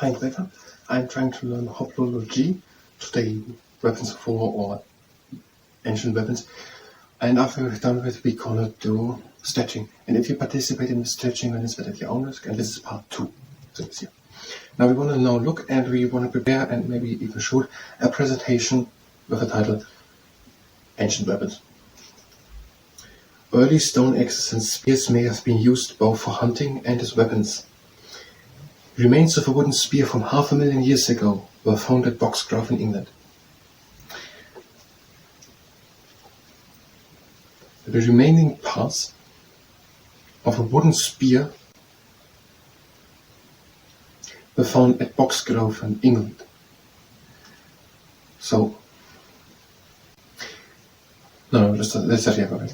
Hi, Greta. I'm trying to learn Hoplology, today weapons of war or ancient weapons. And after we've done it, we're gonna do stretching. And if you participate in the stretching, then it's at your own risk. And this is part 2. So this here. Now we want to now look and we want to prepare and maybe even shoot a presentation with the title Ancient Weapons. Early stone axes and spears may have been used both for hunting and as weapons. Remains of a wooden spear from 500,000 years ago were found at Boxgrove in England. The remaining parts of a wooden spear were found at Boxgrove in England. So, let's start here.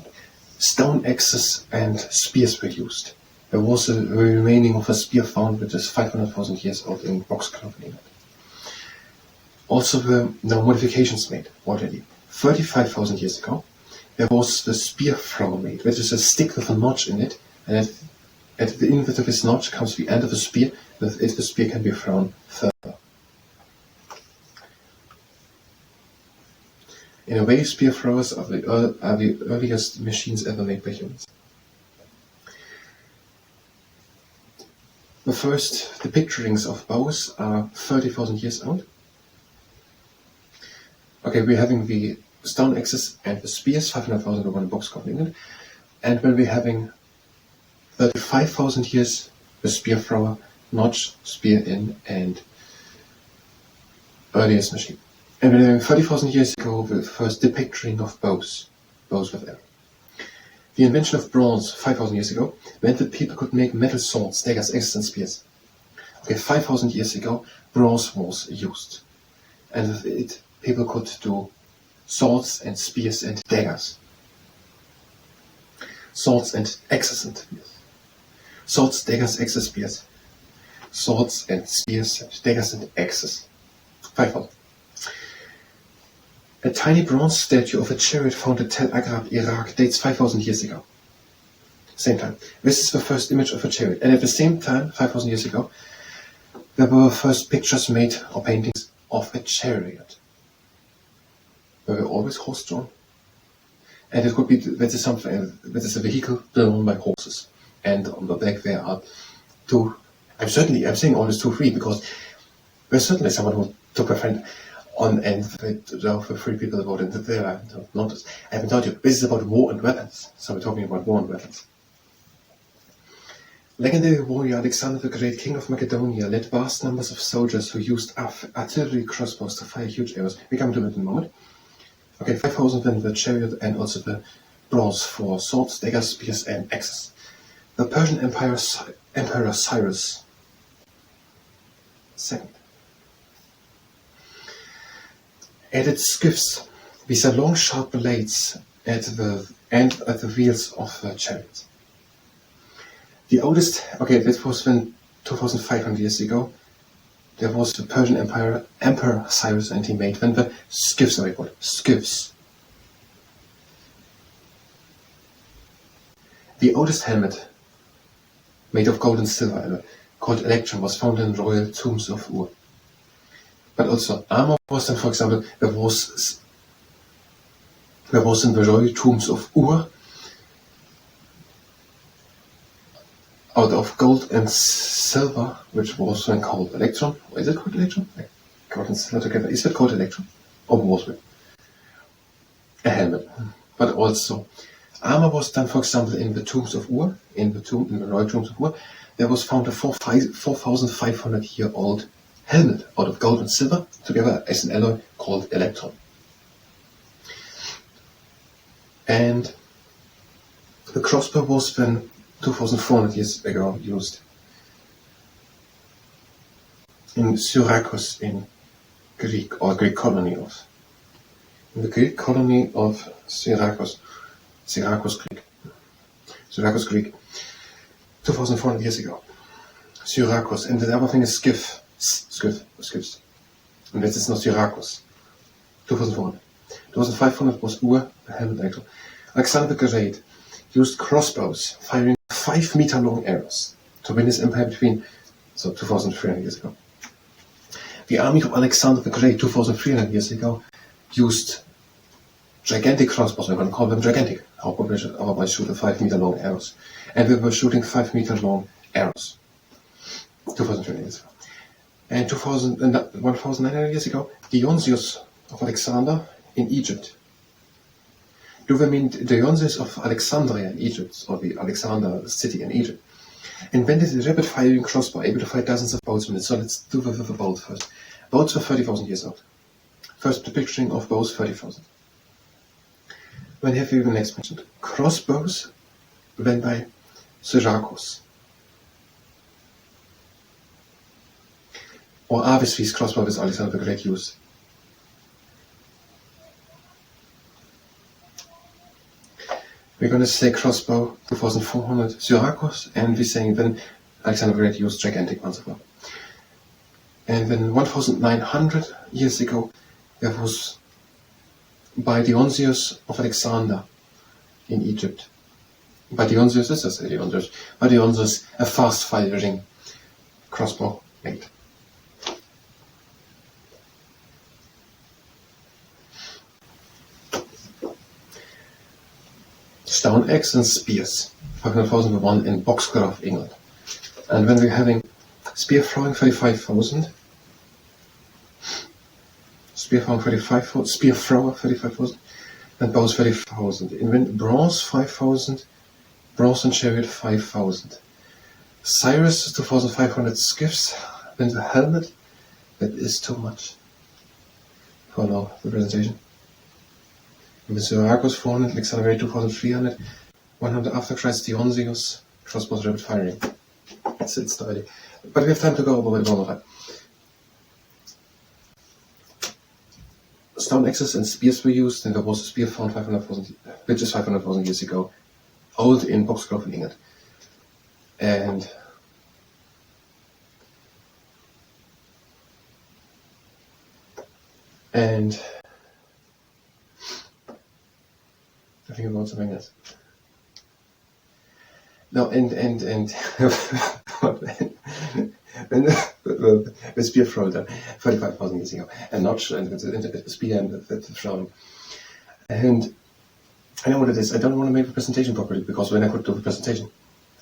Stone axes and spears were used. There was a remaining of a spear found which is 500,000 years old in Boxgrove in England. Also were no modifications made already. 35,000 years ago there was the spear thrower made, which is a stick with a notch in it, and at the end of this notch comes the end of the spear. With it the spear can be thrown further. In a way, spear throwers are the earliest machines ever made by humans. The first depictions of bows are 30,000 years old. Okay, we're having the stone axes and the spears, 500,000 of one Boxgrove in England. And when we're having 35,000 years, the spear thrower, notch, spear in, and earliest machine. And when we're having 30,000 years ago, the first depiction of bows with arrow. The invention of bronze 5,000 years ago meant that people could make metal swords, daggers, axes and spears. Okay, 5,000 years ago, bronze was used. And with it, people could do swords and spears and daggers. Swords and axes and spears. Swords, daggers, axes, spears. Swords and spears and daggers and axes. 5,000. A tiny bronze statue of a chariot found at Tel Agrab, Iraq, dates 5,000 years ago. Same time. This is the first image of a chariot. And at the same time, 5,000 years ago, there were first pictures made or paintings of a chariot. They were always horse-drawn. And it could be that is a vehicle drawn by horses. And on the back there are two. I'm saying always 2, 3 because there's certainly someone who took a friend on and drove the 3 people about it. There, I haven't told you. This is about war and weapons. So we're talking about war and weapons. Legendary warrior Alexander the Great, king of Macedonia, led vast numbers of soldiers who used artillery crossbows to fire huge arrows. We come to it in a moment. Okay, 5,000 then the chariot and also the bronze for swords, daggers, spears and axes. The Persian Emperor Cyrus II added skiffs. These are long sharp blades at the end at the wheels of the chariots. The oldest, that was when 2,500 years ago, there was the Persian Emperor Cyrus, and he made when the skiffs are called skiffs. The oldest helmet, made of gold and silver, called Electrum, was found in royal tombs of Ur. But also armor was then, for example, there was in the royal tombs of Ur, out of gold and silver, which was then called Electrum. Or is it called Electrum? Gold and silver together. Is it called Electrum? Or was it? A helmet. But also armor was done, for example, in the tombs of Ur, in the royal tombs of Ur. There was found a 4,500-year-old helmet out of gold and silver together as an alloy called Electrum. And the crossbow was then 2,400 years ago used in Syracuse in Greek colony of. In the Greek colony of Syracuse Greek, 2,400 years ago. Syracuse, and the other thing is skiffs. And this is not Syracuse. 2,400. 2,500 was Ur, the helmet actor. Alexander the Great used crossbows, firing 5-meter long arrows to win his empire between, 2,300 years ago, The army of Alexander the Great 2,300 years ago used gigantic crossbows. We're going to call them gigantic. Otherwise shooting 5 meter long arrows. And we were shooting 5 meter long arrows 2,300 years ago. And 1,900 years ago, Dionysius of Alexander in Egypt. Do we mean Dionysius of Alexandria in Egypt, or the Alexander city in Egypt, invented a rapid firing crossbow able to fire dozens of bolts a minute. So let's do the bolt first. Bolts were 30,000 years old. First picturing of bows, 30,000. When have you even next mentioned? Crossbows went by Syracuse. Or Avis crossbow with Alexander the Great used. We're going to say crossbow 2,400 Syracuse, and we're saying then Alexander the Great used gigantic ones as well. And then 1,900 years ago, there was by Dionysius of Alexander in Egypt. By Dionysius, this is Dionysius. By Dionysius, a fast-firing crossbow made. Stone axe and spears, 500,000 were won in Boxgrove, England. And when we're having spear throwing 35,000, spear thrower 35,000, and bows 30,000. In bronze 5,000, bronze and chariot 5,000. Cyrus 2,500 skiffs, then the helmet, that is too much for now, the presentation. With Syracuse 400, Alexander 2,300, 100 after Christ, Dionysius, crossbows rapid firing. It's the idea. But we have time to go over it one more time. Stone axes and spears were used, and there was a spear found 500,000, which is 500,000 years ago, old in Boxgrove in England. And I think about something else. No, and the spear thrower 35,000 years ago, and not the spear and the throwing. And I know what it is. I don't want to make the presentation properly because when I could do the presentation,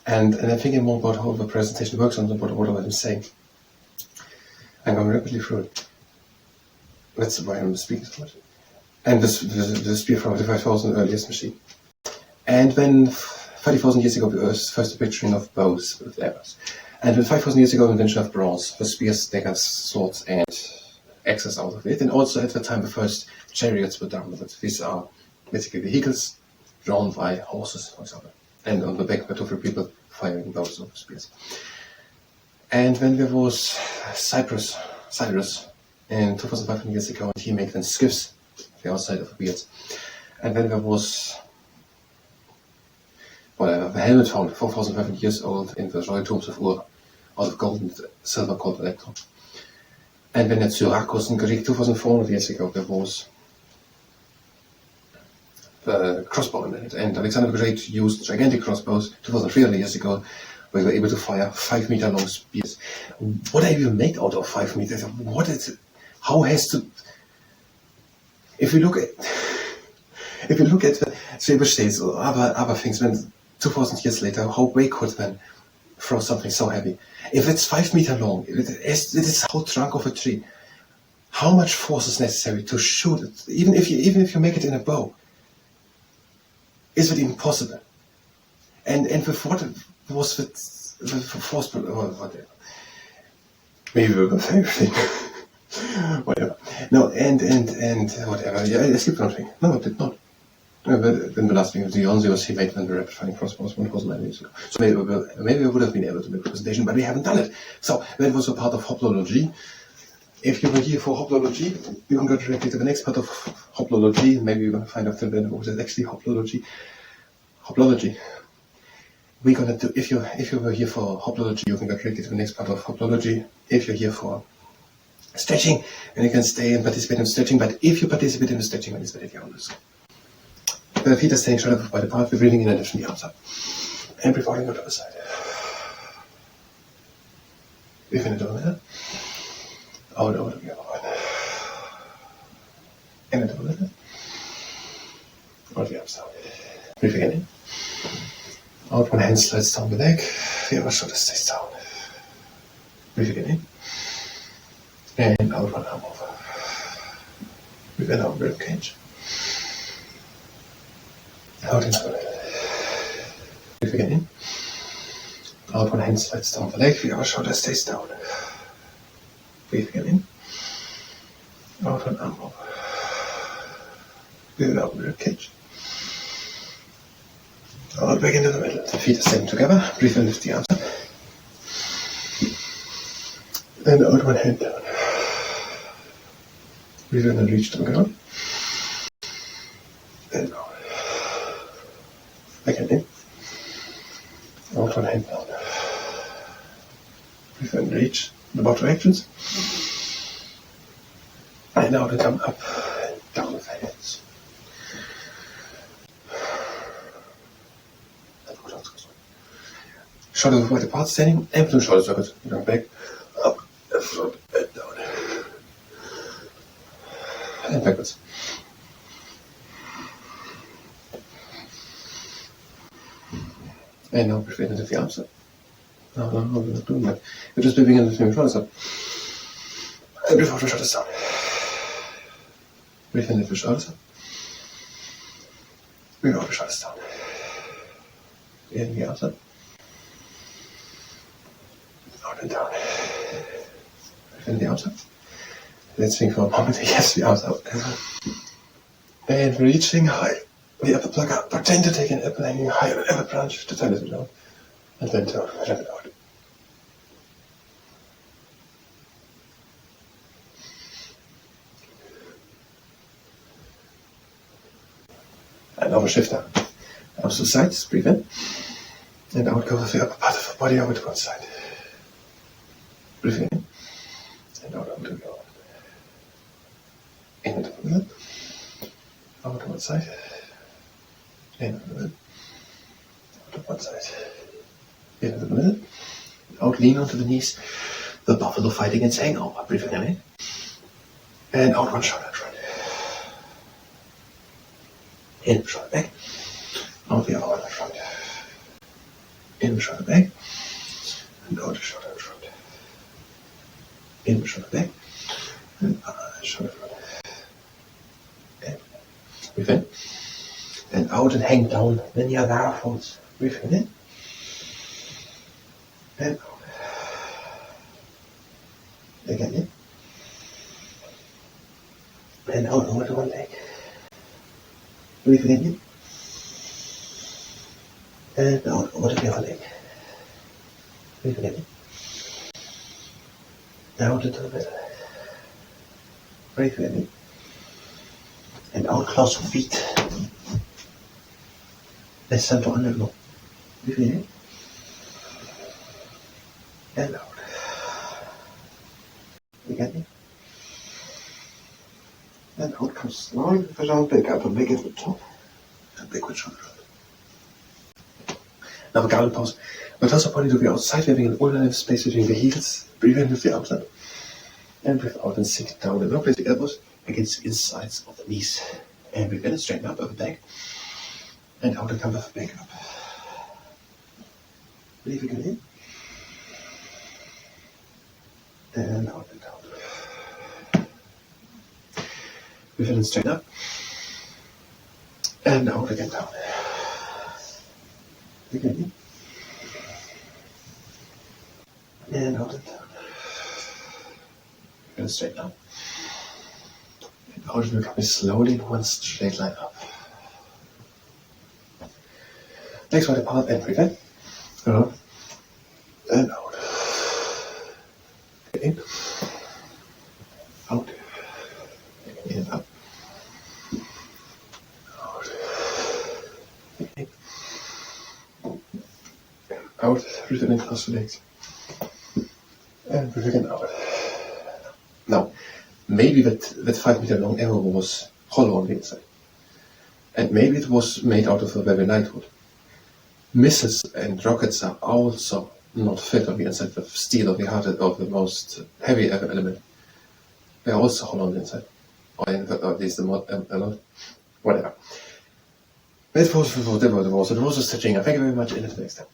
and I'm thinking more about how the presentation works and what I'm saying. I'm going rapidly through it. That's why I'm speaking so much. And the spear from the 5,000 earliest machine. And then 30,000 years ago, the first picturing of bows with arrows. And then 5,000 years ago, the invention of bronze, the spears, daggers, swords, and axes out of it. And also at the time, the first chariots were done with it. These are basically vehicles drawn by horses, for example. And on the back were 2 or 3 people firing bows or spears. And when there was Cyrus in 2,500 years ago, and he made then skiffs, the outside of the beards. And then there was the helmet found 4,500 years old in the royal tombs of Ur, out of gold and silver called electron. And then at Syracuse in Greek 2,400 years ago, there was the crossbow invented, and Alexander the Great used gigantic crossbows 2,300 years ago. We were able to fire 5 meter long spears. What are you made out of 5 meters? What is it? How has to? If you look at the Silver States or other things, when 2,000 years later, how they could then throw something so heavy? If it's 5 meter long, it is the whole trunk of a tree. How much force is necessary to shoot it? Even if you make it in a bow, is it even possible? And with what was the force or whatever? Maybe we will fail thing. Whatever. No, and whatever. Yeah, I skipped one thing. No, I did not. Then the last thing of Dionysius, he made the rapid firing crossbows 1,000 years ago. So maybe I would have been able to make a presentation, but we haven't done it. So that was a part of Hoplology. If you were here for Hoplology, you can go directly to the next part of Hoplology. Maybe you're going to find out then what is actually Hoplology. Hoplology. We're gonna do. If you were here for Hoplology, you can go directly to the next part of Hoplology. If you're here for stretching, and you can stay and participate in stretching. But if you participate in the stretching, then it's better if you're honest. The feet are staying shut off by the path. We're breathing in and lifting the arms up, and breathe out on the other side. We finish over there. Out over the other one. In the middle. Out the upside. Breathe again in. Out, one hand slides down the leg, the other shoulder stays down. Breathe again in. And out, one arm over. Breathe in, out, rib cage. Out into the middle. Breathe again in. Out, one hand slides down the leg, the other shoulder stays down. Breathe again in. Out, one arm over. Breathe out, rib cage. Out, back into the middle. The feet are staying together. Breathe and lift the arms up. And out, one hand down. Breathe in and reach to the ground. And out. Again in. Out, one hand down. Breathe and reach the both directions. And now to come up and down with the hands. Shoulders wide apart, standing, and between shoulder circles. Down back, up, and front, and down. And backwards. And now breathe in and lift the arms up. No, we're not doing that. We're just breathing in and lifting the shoulders up. And breathe out the shoulders down. Breathe in and lift the shoulders up. Breathe out the shoulders down. In the arms up. Out and down. Breathe in the arms up. Let's think for a moment. Yes, the arms out. And reaching high. The upper plug up. Pretend to take an apple hanging high on an apple branch to turn it down. And then turn it out. And now we shift down. Arms to the sides, breathe in. And out goes the upper part of the body over to one side. Breathe in. And out over to the other. In into the middle. Over to one side. In into the middle. Out to one side. In into the middle. Out, lean onto the knees. The buffalo fight against hangover. Breathe in. And out, one shoulder front. In, shoulder back. Out the other one in front. In, shoulder back. And out the shoulder in front. In, shoulder back. And shoulder front. And breathe in. And out and hang down. Then Niagara Falls. Breathe in. And out. Again in. And out over to one leg. Breathe in. And out over the other leg. Breathe in. Out into the middle. Breathe in. And out close to feet. Let's center on the low. Breathe in. And out. Again. And out comes slowly around back up and back at the top. And backward shoulder up. Now garden pose. My torso body to the outside, leaving an all-length space between the heels. Breathe in with the arms up. And breathe out and sink down. And now place the elbows against the insides of the knees. And breathe in and straighten up over back. And out and come with the back up. Breathe again in. And out and down. Breathe in and straighten up. And out again down. Again in. And out and down. And straight down. And out and coming slowly in one straight line up. Legs wide apart and breathe in. And out. In. Out. In and up. Out. In. Out. Breathe in and close the legs. And breathe in out. Now, maybe that 5 meter long arrow was hollow on the inside. And maybe it was made out of a very light wood. Missiles and rockets are also not fit on the inside of steel or the heart of the most heavy element. They are also hollow on the inside. Or at least a lot. Whatever. It was the rose of stitching. Thank you very much, and until next time.